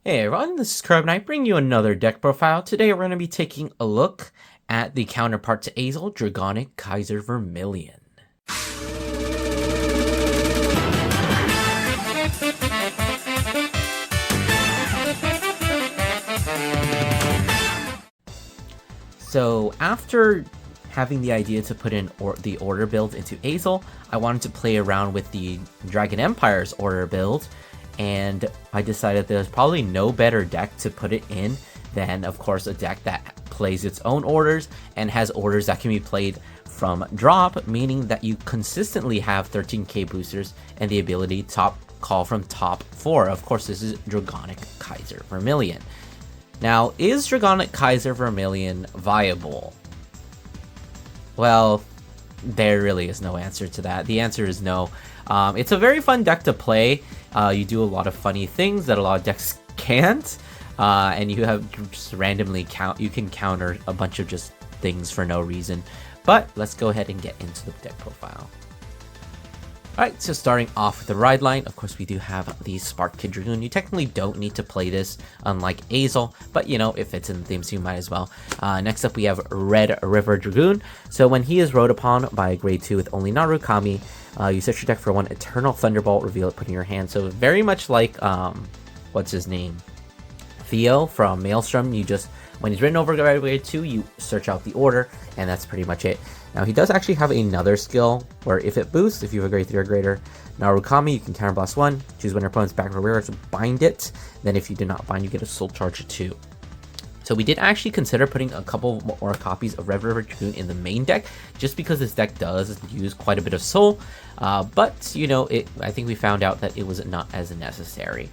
Hey everyone, this is Crab Knight bringing you another deck profile. Today we're going to be taking a look at the counterpart to Azel, Dragonic Kaiser Vermilion. So after having the idea to put in the order build into Azel, I wanted to play around with the Dragon Empire's order build, and I decided there's probably no better deck to put it in than, of course, a deck that plays its own orders and has orders that can be played from drop, meaning that you consistently have 13k boosters and the ability to call from top 4. Of course, this is Dragonic Kaiser Vermilion. Now, is Dragonic Kaiser Vermilion viable? Well, there really is no answer to that. The answer is no. It's a very fun deck to play. You do a lot of funny things that a lot of decks can't, and you have just randomly you can counter a bunch of just things for no reason. But let's go ahead and get into the deck profile. Alright, so starting off with the ride line, of course we do have the Spark Kid Dragoon. You technically don't need to play this, unlike Azel, but you know, if it's in the theme, so you might as well. Next up we have Red River Dragoon. So when he is rode upon by a grade 2 with only Narukami, you search your deck for one Eternal Thunderbolt, reveal it, put in your hand. So very much like, what's his name? Theo from Maelstrom. You just, when he's written over grade 2, you search out the order, and that's pretty much it. Now, he does actually have another skill where if it boosts, if you have a grade 3 or greater Narukami, you can counterblast 1, choose when your opponent's back or rear to bind it. Then if you do not bind, you get a Soul Charge 2. So we did actually consider putting a couple more copies of Red River Dragoon in the main deck, just because this deck does use quite a bit of soul. But, you know, I think we found out that it was not as necessary,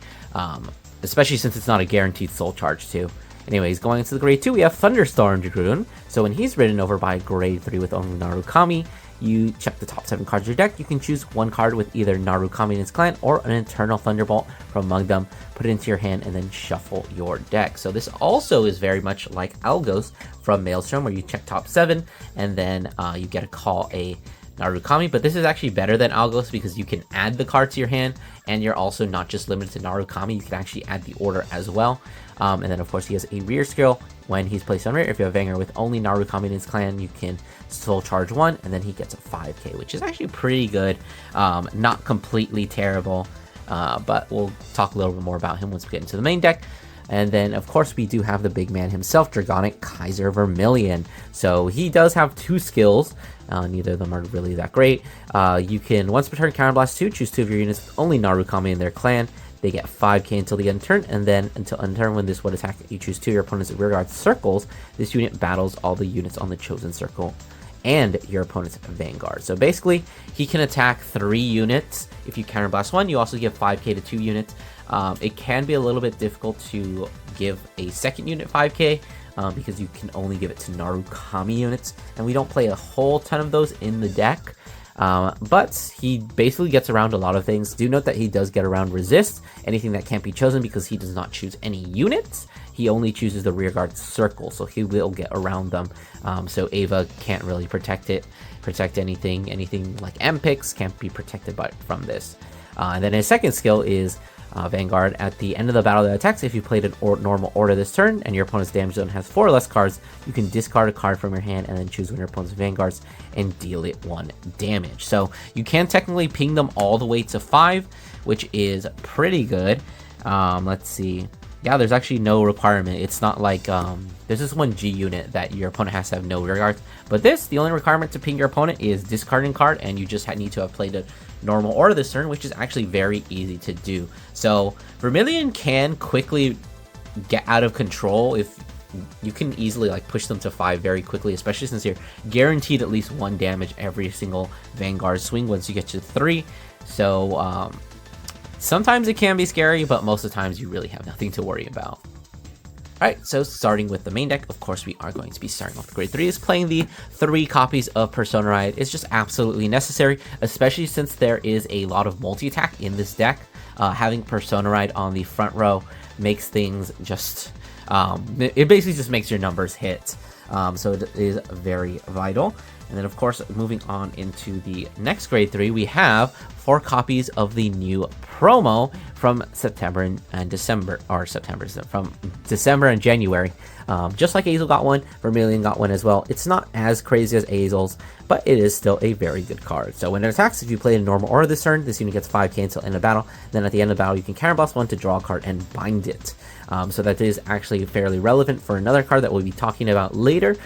especially since it's not a guaranteed Soul Charge 2. Anyways, going into the grade 2, we have Thunderstorm Dragoon. So when he's ridden over by grade 3 with only Narukami, you check the top 7 cards of your deck. You can choose one card with either Narukami in its clan or an Eternal Thunderbolt from among them, put it into your hand, and then shuffle your deck. So this also is very much like Algos from Maelstrom, where you check top 7, and then you get to call a Narukami, but this is actually better than Algos because you can add the card to your hand, and you're also not just limited to Narukami, you can actually add the order as well. And then of course he has a rear skill. When he's placed on rear, if you have Vanger with only Narukami in his clan, you can Soul Charge 1, and then he gets a 5k, which is actually pretty good. Not completely terrible, but we'll talk a little bit more about him once we get into the main deck. And then, of course, we do have the big man himself, Dragonic Kaiser Vermilion. So he does have 2 skills. Neither of them are really that great. You can, once per turn, counterblast 2, choose 2 of your units with only Narukami in their clan. They get 5k until the end turn, and then until end turn, when this would attack, you choose 2 of your opponent's rearguard circles. This unit battles all the units on the chosen circle and your opponent's vanguard. So basically, he can attack 3 units. If you counterblast 1, you also give 5k to 2 units. It can be a little bit difficult to give a second unit 5k because you can only give it to Narukami units, and we don't play a whole ton of those in the deck. But he basically gets around a lot of things. Do note that he does get around resist, anything that can't be chosen, because he does not choose any units. He only chooses the rearguard circle, so he will get around them. So Ava can't really protect anything. Anything like M-Pix can't be protected from this. And then his second skill is Vanguard. At the end of the battle that attacks, if you played an normal order this turn and your opponent's damage zone has 4 or less cards, you can discard a card from your hand and then choose one of your opponent's vanguards and deal it 1 damage. So you can technically ping them all the way to 5, which is pretty good. Let's see. Yeah, there's actually no requirement. It's not like there's this one G unit that your opponent has to have no rear guards, but the only requirement to ping your opponent is discarding card, and you just need to have played a normal order this turn, which is actually very easy to do. So Vermilion can quickly get out of control if you can easily like push them to 5 very quickly, especially since you're guaranteed at least 1 damage every single Vanguard swing once you get to 3. So sometimes it can be scary, but most of the times you really have nothing to worry about. Alright, so starting with the main deck, of course we are going to be starting off with grade 3. Is playing the 3 copies of Persona Ride. It's just absolutely necessary, especially since there is a lot of multi-attack in this deck. Having Persona Ride on the front row makes things just... it basically just makes your numbers hit. So it is very vital. And then, of course, moving on into the next grade 3, we have 4 copies of the new promo from September and December, or from December and January. Just like Azel got one, Vermilion got one as well. It's not as crazy as Azel's, but it is still a very good card. So when it attacks, if you play in normal order this turn, this unit gets 5k until end of battle. Then at the end of battle, you can counterblast 1 to draw a card and bind it. So that is actually fairly relevant for another card that we'll be talking about later.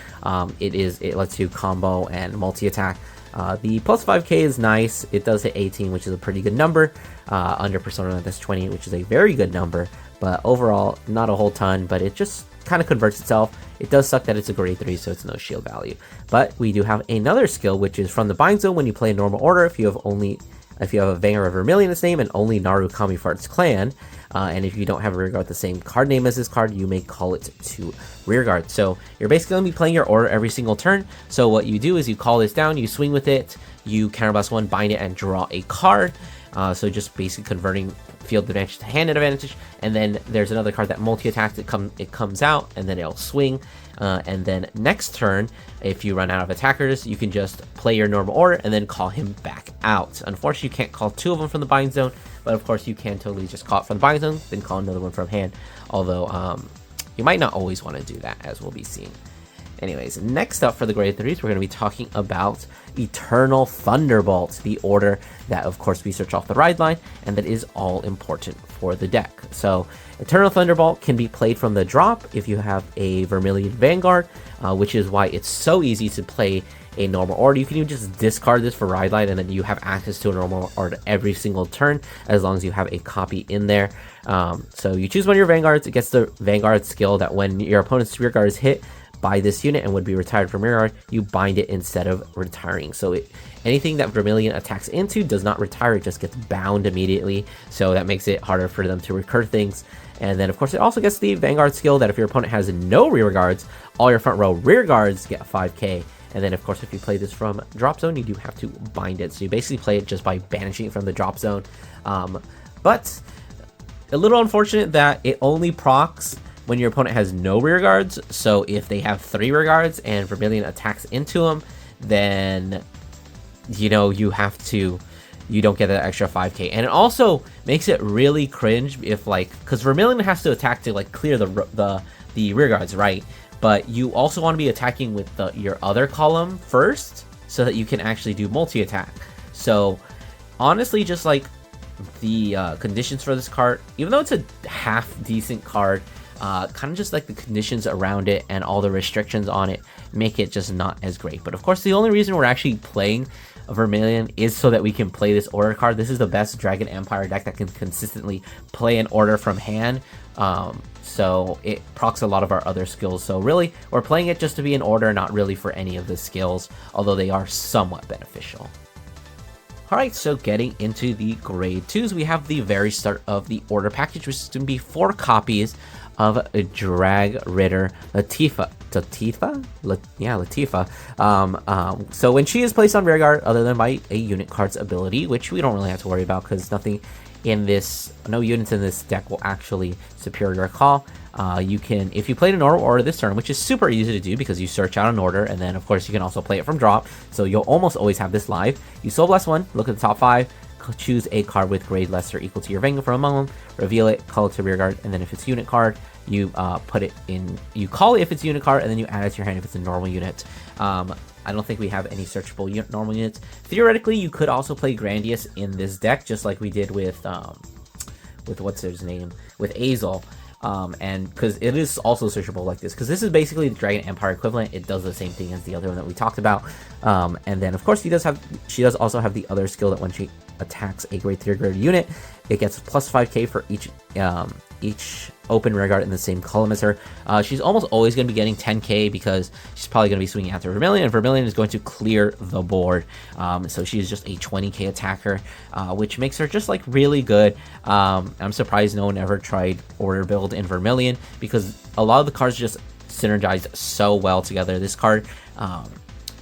It lets you combo and multi-attack. The plus 5k is nice. It does hit 18, which is a pretty good number. Under Persona, that's 20, which is a very good number. But overall, not a whole ton, but it just kind of converts itself. It does suck that it's a grade 3, so it's no shield value. But we do have another skill, which is from the bind zone when you play in normal order. If you have a Vanguard of Vermilion in its name and only Naru Kami for its clan, and if you don't have a rearguard with the same card name as this card, you may call it to rearguard. So you're basically going to be playing your order every single turn. So what you do is you call this down, you swing with it, you counterblast 1, bind it, and draw a card. So just basically converting field advantage to hand advantage. And then there's another card that multi-attacks, it comes out, and then it'll swing. And then next turn, if you run out of attackers, you can just play your normal order and then call him back out. Unfortunately, you can't call 2 of them from the bind zone, but of course you can totally just call it from the bind zone, then call another one from hand. Although you might not always want to do that, as we'll be seeing. Anyways, next up for the grade 3s, we're going to be talking about Eternal Thunderbolt, the order that, of course, we search off the ride line, and that is all important for the deck. So, Eternal Thunderbolt can be played from the drop if you have a Vermilion Vanguard, which is why it's so easy to play a normal order. You can even just discard this for ride line, and then you have access to a normal order every single turn, as long as you have a copy in there. So, you choose one of your Vanguards, it gets the Vanguard skill that when your opponent's rearguard is hit by this unit and would be retired from rearguard, you bind it instead of retiring. So anything that Vermilion attacks into does not retire, it just gets bound immediately. So that makes it harder for them to recur things. And then of course it also gets the Vanguard skill that if your opponent has no rearguards, all your front row rearguards get 5k. And then of course if you play this from drop zone, you do have to bind it. So you basically play it just by banishing it from the drop zone. But a little unfortunate that it only procs when your opponent has no rearguards. So if they have 3 rearguards and Vermilion attacks into them, then you don't get that extra 5k. And it also makes it really cringe if because Vermilion has to attack to clear the rearguards, right? But you also want to be attacking with your other column first so that you can actually do multi-attack. So honestly, just the conditions for this card, even though it's a half decent card, kind of just the conditions around it and all the restrictions on it make it just not as great. But of course, the only reason we're actually playing Vermilion is so that we can play this order card. This is the best Dragon Empire deck that can consistently play an order from hand. So it procs a lot of our other skills. So really, we're playing it just to be an order, not really for any of the skills, although they are somewhat beneficial. Alright, so getting into the grade 2s, we have the very start of the order package, which is going to be 4 copies of a Drag Ritter Latifa. So when she is placed on rearguard, other than by a unit card's ability, which we don't really have to worry about because no units in this deck will actually superior call. You can, if you played a normal order this turn, which is super easy to do because you search out an order, and then of course you can also play it from drop, so you'll almost always have this live. You Soul Blast 1, look at the top 5, choose a card with grade less or equal to your Vanguard from among them, reveal it, call it to rearguard, and then if it's unit card, you put it in, you call it if it's unit card, and then you add it to your hand if it's a normal unit. I don't think we have any searchable normal units. Theoretically, you could also play Grandius in this deck, just like we did with what's his name, with Azel. And because it is also searchable like this, because this is basically the Dragon Empire equivalent. It does the same thing as the other one that we talked about. And then of course she does also have the other skill that when she attacks a grade 3 grade unit, it gets plus 5k for each open rearguard in the same column as her. She's almost always going to be getting 10k because she's probably going to be swinging after Vermilion, and Vermilion is going to clear the board. So she is just a 20k attacker, which makes her just really good. I'm surprised no one ever tried order build in Vermilion because a lot of the cards just synergize so well together. This card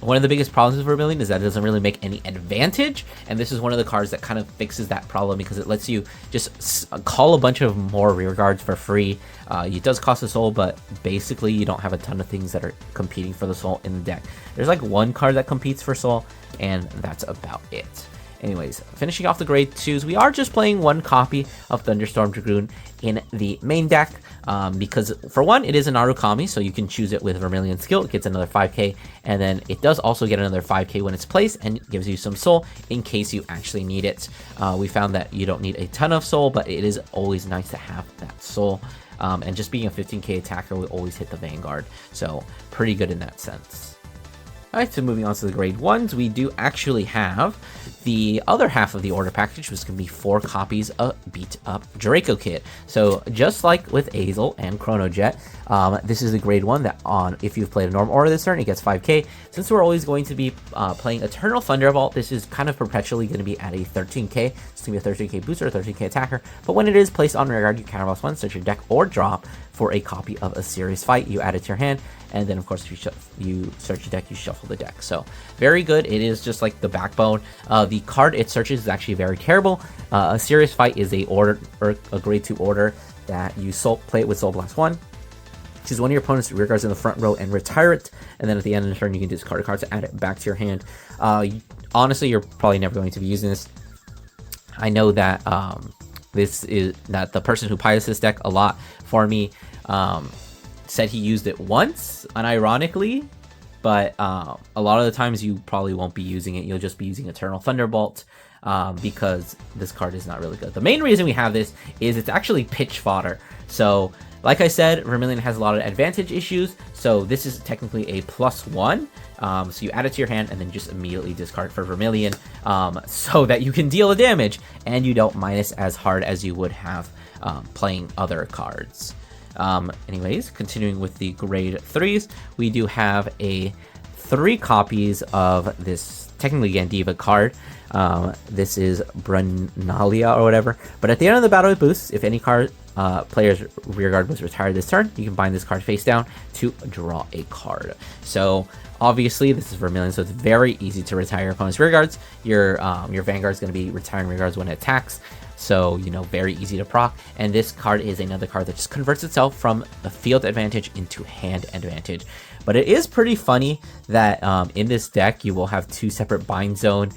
one of the biggest problems with Vermilion is that it doesn't really make any advantage, and this is one of the cards that kind of fixes that problem because it lets you just call a bunch of more rear guards for free. It does cost a soul, but basically you don't have a ton of things that are competing for the soul in the deck. There's like one card that competes for soul, and that's about it. Anyways, finishing off the grade 2s, we are just playing one copy of Thunderstorm Dragoon in the main deck, because for one, it is an Narukami, so you can choose it with Vermilion skill. It gets another 5k, and then it does also get another 5k when it's placed, and gives you some soul in case you actually need it. We found that you don't need a ton of soul, but it is always nice to have that soul. And just being a 15k attacker will always hit the Vanguard, so pretty good in that sense. Alright, so moving on to the grade 1s, we do actually have the other half of the order package, which is going to be 4 copies of Beat Up Draco Kit. So just like with Azel and Chronojet, this is the grade 1 that if you've played a normal order this turn, it gets 5k. Since we're always going to be playing Eternal Thunderbolt, this is kind of perpetually going to be at a 13k. It's going to be a 13k booster, a 13k attacker. But when it is placed on rear guard, you counterblast 1, search your deck, or drop for a copy of a Serious Fight. You add it to your hand, and then of course if you search your deck, you shuffle the deck. So very good. It is just like the backbone. The card it searches is actually very terrible. A Serious Fight is a grade 2 order that you play it with Soul Blast 1. Choose one of your opponent's rear guards in the front row and retire it, and then at the end of the turn you can discard a card to add it back to your hand. Honestly, you're probably never going to be using this. I know that the person who pilots this deck a lot for me said he used it once, unironically, but a lot of the times you probably won't be using it. You'll just be using Eternal Thunderbolt, because this card is not really good. The main reason we have this is it's actually pitch fodder. So like I said, Vermilion has a lot of advantage issues, so this is technically a +1. So you add it to your hand and then just immediately discard for Vermilion, so that you can deal the damage and you don't minus as hard as you would have playing other cards. Anyways, continuing with the grade 3s, we do have 3 copies of this technically Gandiva card. This is Brunalia or whatever, but at the end of the battle it boosts. If any card player's rear guard was retired this turn, you can bind this card face down to draw a card. So obviously this is Vermilion, so it's very easy to retire your opponent's rear guards. Your Vanguard is going to be retiring rear guards when it attacks, so very easy to proc. And this card is another card that just converts itself from the field advantage into hand advantage. But it is pretty funny that in this deck you will have 2 separate bind zone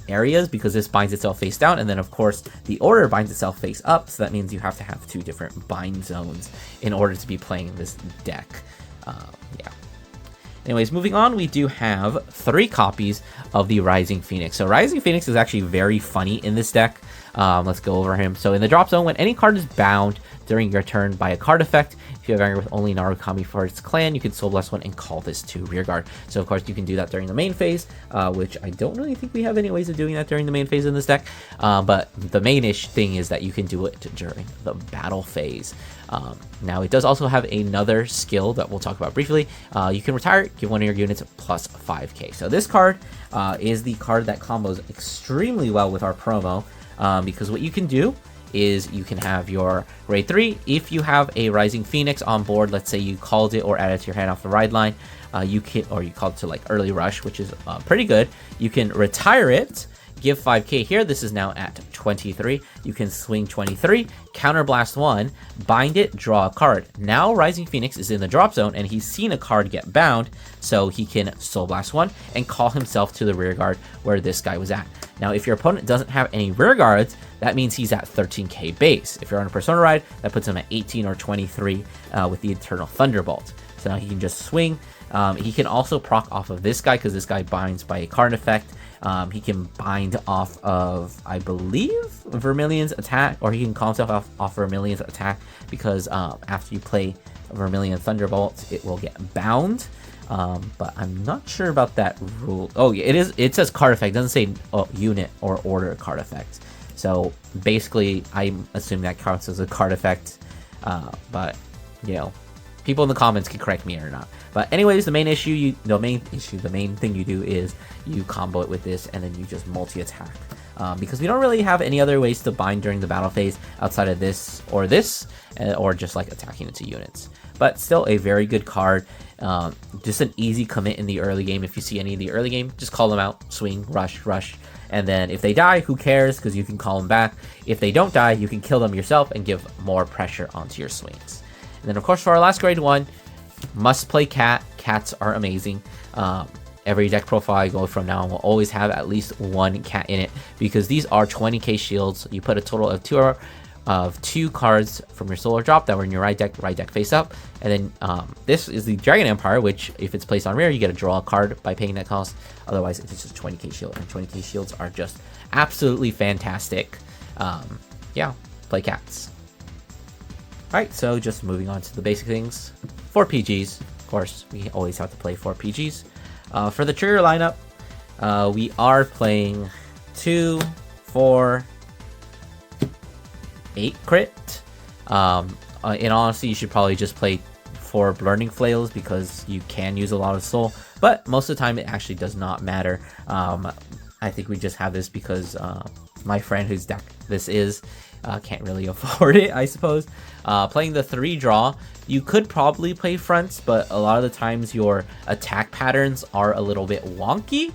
areas, because this binds itself face down, and then of course the order binds itself face up, so that means you have to have 2 different bind zones in order to be playing this deck. Yeah. Anyways, moving on, we do have 3 copies of the Rising Phoenix. So Rising Phoenix is actually very funny in this deck. Let's go over him. So in the drop zone, when any card is bound during your turn by a card effect, if you have anger with only Narukami for its clan, you can Soul Blast 1 and call this to rearguard. So of course you can do that during the main phase, which I don't really think we have any ways of doing that during the main phase in this deck. But the main-ish thing is that you can do it during the battle phase. Now it does also have another skill that we'll talk about briefly. You can retire, give one of your units plus 5k. So this card is the card that combos extremely well with our promo, because what you can do is you can have your grade 3. If you have a Rising Phoenix on board, let's say you called it or added to your hand off the ride line, you called it to like early rush, which is pretty good. You can retire it, give 5k here. This is now at 23. You can swing 23, counterblast 1, bind it, draw a card. Now Rising Phoenix is in the drop zone and he's seen a card get bound, so he can Soul Blast 1 and call himself to the rear guard where this guy was at. Now if your opponent doesn't have any rear guards, that means he's at 13k base. If you're on a Persona ride, that puts him at 18 or 23 with the Eternal Thunderbolt. So now he can just swing. He can also proc off of this guy because this guy binds by a card effect. He can bind off of, I believe, Vermilion's attack, or he can call himself off Vermilion's attack because after you play Vermilion Thunderbolt, it will get bound. But I'm not sure about that rule. Oh, yeah, it says card effect. It doesn't say unit or order card effect. So basically, I'm assuming that counts as a card effect. But people in the comments can correct me or not. But anyways, the main thing you do is you combo it with this, and then you just multi-attack because we don't really have any other ways to bind during the battle phase outside of this, or just like attacking into units. But still a very good card. Just an easy commit in the early game. If you see any of the early game, just call them out, swing, rush, and then if they die, who cares, because you can call them back. If they don't die, you can kill them yourself and give more pressure onto your swings. And then of course for our last grade 1, must play cat. Cats are amazing. Every deck profile I go from now on will always have at least one cat in it, because these are 20k shields. You put a total of two cards from your solar drop that were in your right deck face up, and then this is the Dragon Empire, which if it's placed on rear, you get to draw a card by paying that cost. Otherwise it's just 20k shield, and 20k shields are just absolutely fantastic. Yeah, play cats. Alright, so just moving on to the basic things. 4 PGs, of course, we always have to play 4 PGs. For the trigger lineup, we are playing 2, 4, 8 crit. In honesty, you should probably just play 4 Burning Flails, because you can use a lot of soul, but most of the time it actually does not matter. I think we just have this because my friend whose deck this is can't really afford it, I suppose. Playing the 3 draw, you could probably play fronts, but a lot of the times your attack patterns are a little bit wonky,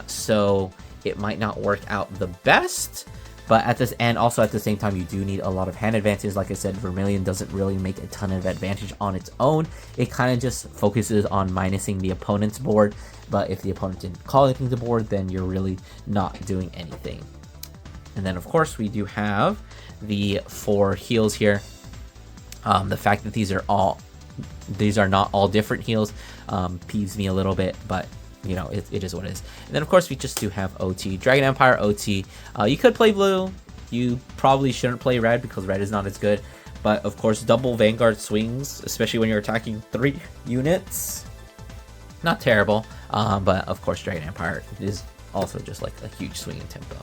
so it might not work out the best. But at this end, also at the same time, you do need a lot of hand advantage. Like I said, Vermilion doesn't really make a ton of advantage on its own. It kind of just focuses on minusing the opponent's board. But if the opponent didn't call anything to board, then you're really not doing anything. And then, of course, we do have the 4 heals here. The fact that these are not all different heals peeves me a little bit, but you know, it is what it is. And then of course we just do have OT, Dragon Empire OT. You could play blue. You probably shouldn't play red because red is not as good. But of course, double Vanguard swings, especially when you're attacking 3 units, not terrible. But of course, Dragon Empire is also just like a huge swing in tempo.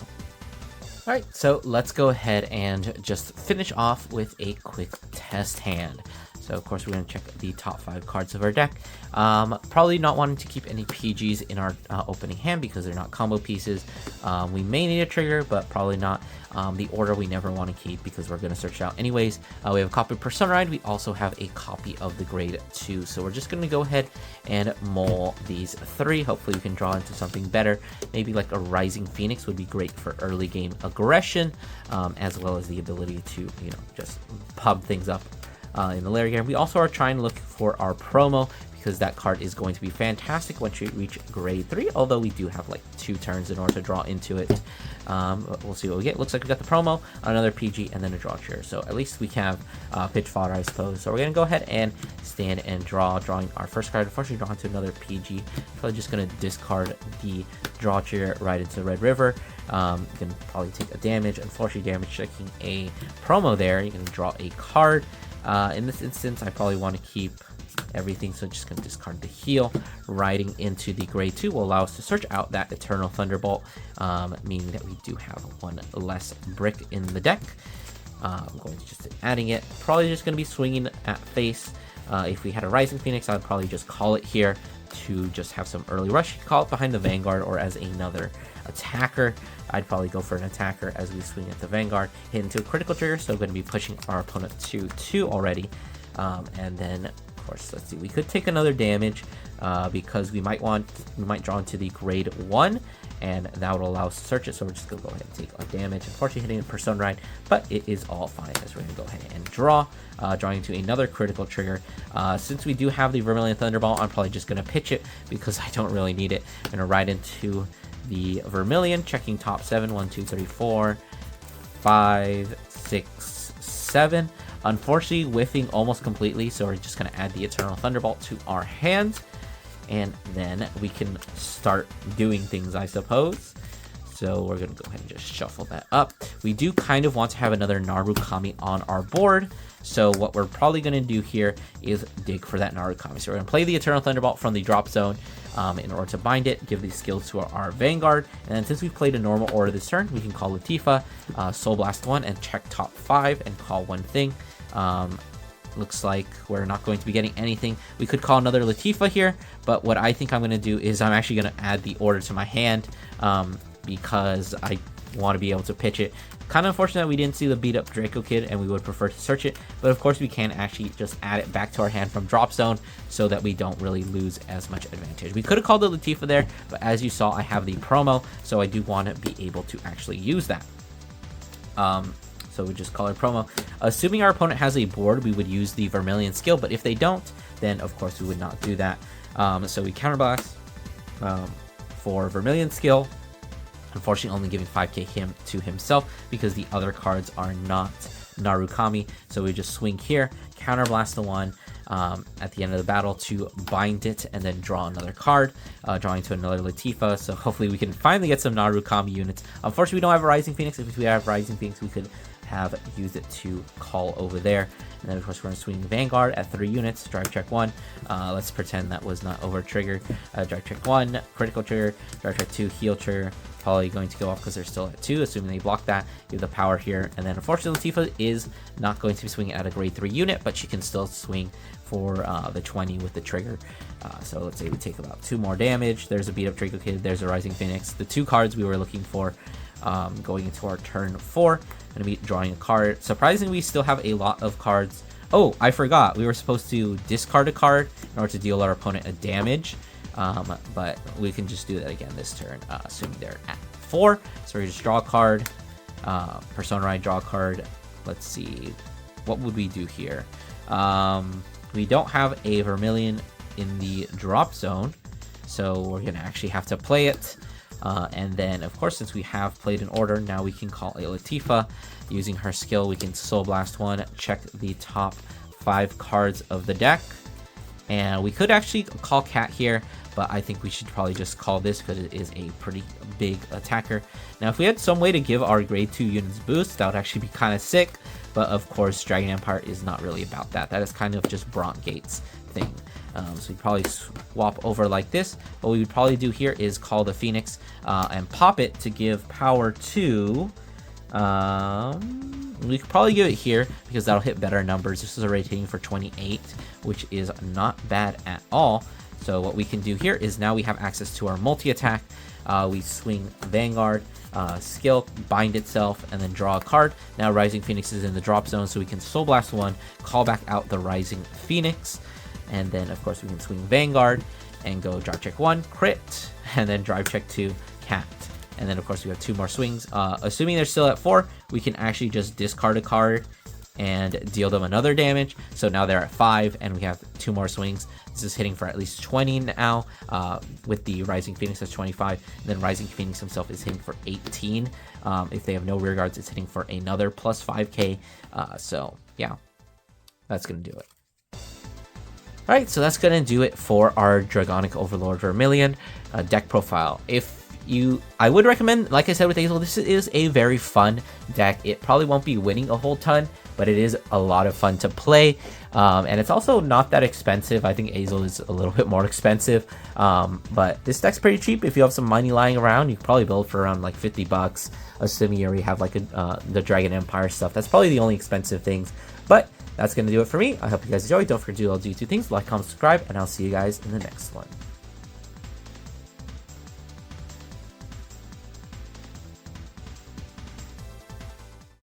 Alright, so let's go ahead and just finish off with a quick test hand. So of course we're going to check the top 5 cards of our deck. Probably not wanting to keep any PGs in our opening hand because they're not combo pieces. We may need a trigger, but probably not the order we never want to keep because we're going to search it out anyways. We have a copy of Persona Ride. We also have a copy of the grade 2. So we're just going to go ahead and mull these 3. Hopefully we can draw into something better. Maybe like a Rising Phoenix would be great for early game aggression, as well as the ability to, you know, just pub things up in the later game. We also are trying to look for our promo because that card is going to be fantastic once you reach grade 3, although we do have like 2 turns in order to draw into it. We'll see what we get. Looks like we got the promo, another PG, and then a draw trigger. So at least we have pitch fodder, I suppose. So we're going to go ahead and stand and drawing our first card. Unfortunately, draw into another PG. Probably just going to discard the draw trigger right into the Red River. You can probably take a damage. Unfortunately, damage checking a promo there. You can draw a card. In this instance, I probably want to keep everything, so just going to discard the heal. Riding into the grade 2 will allow us to search out that Eternal Thunderbolt, meaning that we do have 1 less brick in the deck. I'm going to just adding it. Probably just going to be swinging at face. If we had a Rising Phoenix, I'd probably just call it here to just have some early rush. You can call it behind the Vanguard or as another attacker. I'd probably go for an attacker as we swing at the Vanguard, hit into a critical trigger, so going to be pushing our opponent to 2 already. And then, of course, let's see, we could take another damage because we might draw into the grade 1, and that would allow us to search it. So we're just going to go ahead and take our damage. Unfortunately, hitting a Persona Ride, but it is all fine as we're going to go ahead and draw, drawing to another critical trigger. Since we do have the Vermilion Thunderbolt, I'm probably just going to pitch it because I don't really need it. I'm going to ride into the Vermilion, checking top 7, 1, 2, 3, 4, 5, 6, 7. Unfortunately, whiffing almost completely, so we're just going to add the Eternal Thunderbolt to our hand, and then we can start doing things, I suppose. So we're going to go ahead and just shuffle that up. We do kind of want to have another Narukami on our board, so what we're probably going to do here is dig for that Narukami. So we're going to play the Eternal Thunderbolt from the drop zone in order to bind it, give these skills to our Vanguard, and then since we played a normal order this turn, we can call Latifa, Soul Blast 1, and check top 5 and call one thing. Looks like we're not going to be getting anything. We could call another Latifa here, but what I think I'm going to do is I'm actually going to add the order to my hand because I want to be able to pitch it. Kind of unfortunate we didn't see the beat up Draco Kid, and we would prefer to search it, but of course we can actually just add it back to our hand from drop zone so that we don't really lose as much advantage. We could have called the Latifah there, but as you saw, I have the promo, so I do want to be able to actually use that. So we just call it promo. Assuming our opponent has a board, we would use the Vermilion skill, but if they don't, then of course we would not do that. So we counterblast for Vermilion skill. Unfortunately, only giving 5k to himself because the other cards are not Narukami. So we just swing here, counterblast the one at the end of the battle to bind it, and then draw another card, drawing to another Latifah. So hopefully we can finally get some Narukami units. Unfortunately, we don't have a Rising Phoenix. If we have Rising Phoenix, we could have used it to call over there. And then of course we're going to swing Vanguard at 3 units, drive check 1. Let's pretend that was not over triggered. Drive check 1, critical trigger, drive check 2, heal trigger. Probably going to go off because they're still at 2, assuming they block that. Give the power here, and then unfortunately Latifah is not going to be swinging at a grade 3 unit, but she can still swing for the 20 with the trigger. So let's say we take about 2 more damage. There's a beat up Draco Kid, there's a Rising Phoenix, the 2 cards we were looking for going into our turn 4. Going to be drawing a card. Surprisingly, we still have a lot of cards. Oh, I forgot. We were supposed to discard a card in order to deal our opponent a damage. But we can just do that again this turn, assuming they're at 4. So we just draw a card. Persona Ride, draw a card. Let's see. What would we do here? We don't have a Vermilion in the drop zone, so we're going to actually have to play it. And then, of course, since we have played an order, now we can call a Latifah. Using her skill, we can Soul Blast 1, check the top 5 cards of the deck. And we could actually call Cat here, but I think we should probably just call this because it is a pretty big attacker. Now, if we had some way to give our grade 2 units boost, that would actually be kind of sick. But of course, Dragon Empire is not really about that. That is kind of just Bronc Gates thing. So we'd probably swap over like this. What we would probably do here is call the Phoenix and pop it to give power to... we could probably give it here because that'll hit better numbers. This is already hitting for 28, which is not bad at all. So what we can do here is now we have access to our multi-attack. We swing Vanguard, skill, bind itself, and then draw a card. Now Rising Phoenix is in the drop zone, so we can Soul Blast 1, call back out the Rising Phoenix. And then, of course, we can swing Vanguard and go drive check 1, crit, and then drive check 2, cat. And then, of course, we have 2 more swings. Assuming they're still at 4, we can actually just discard a card and deal them another damage. So now they're at 5, and we have 2 more swings. This is hitting for at least 20 now. With the Rising Phoenix, that's 25. And then Rising Phoenix himself is hitting for 18. If they have no rear guards, it's hitting for another plus 5k. So, yeah, that's going to do it. Alright, so that's going to do it for our Dragonic Overlord Vermilion deck profile. I would recommend, like I said with Azel, this is a very fun deck. It probably won't be winning a whole ton, but it is a lot of fun to play. And it's also not that expensive. I think Azel is a little bit more expensive. But this deck's pretty cheap. If you have some money lying around, you can probably build for around like 50 bucks, assuming you already have like the Dragon Empire stuff. That's probably the only expensive things. But that's going to do it for me. I hope you guys enjoyed. Don't forget to do all 2 things: like, comment, subscribe, and I'll see you guys in the next one.